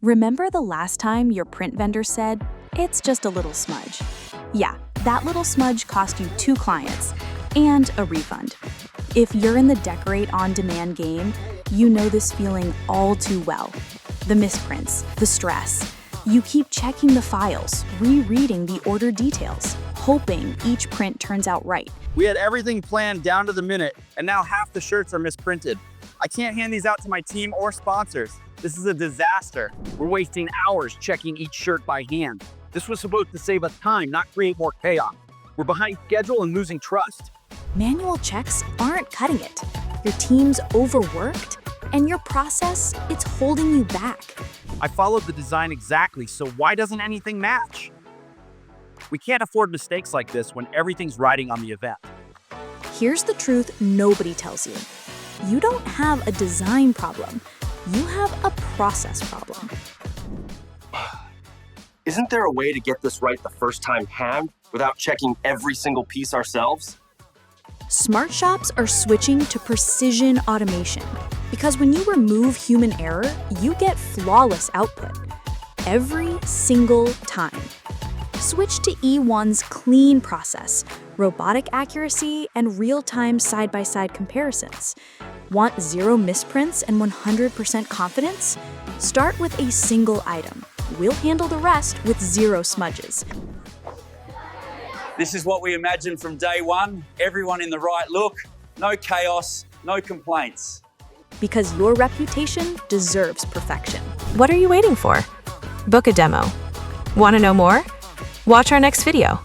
Remember the last time your print vendor said, "It's just a little smudge"? Yeah, that little smudge cost you 2 clients and a refund. If you're in the decorate on demand game, you know this feeling all too well. The misprints, the stress. You keep checking the files, rereading the order details, hoping each print turns out right. We had everything planned down to the minute, and now half the shirts are misprinted. I can't hand these out to my team or sponsors. This is a disaster. We're wasting hours checking each shirt by hand. This was supposed to save us time, not create more chaos. We're behind schedule and losing trust. Manual checks aren't cutting it. Your team's overworked, and your process, it's holding you back. I followed the design exactly, so why doesn't anything match? We can't afford mistakes like this when everything's riding on the event. Here's the truth nobody tells you. You don't have a design problem. You have a process problem. Isn't there a way to get this right the first time hand without checking every single piece ourselves? Smart shops are switching to precision automation because when you remove human error, you get flawless output every single time. Switch to E1's clean process, robotic accuracy, and real-time side-by-side comparisons. Want 0 misprints and 100% confidence? Start with a single item. We'll handle the rest with 0 smudges. This is what we imagined from day one. Everyone in the right look, no chaos, no complaints. Because your reputation deserves perfection. What are you waiting for? Book a demo. Want to know more? Watch our next video.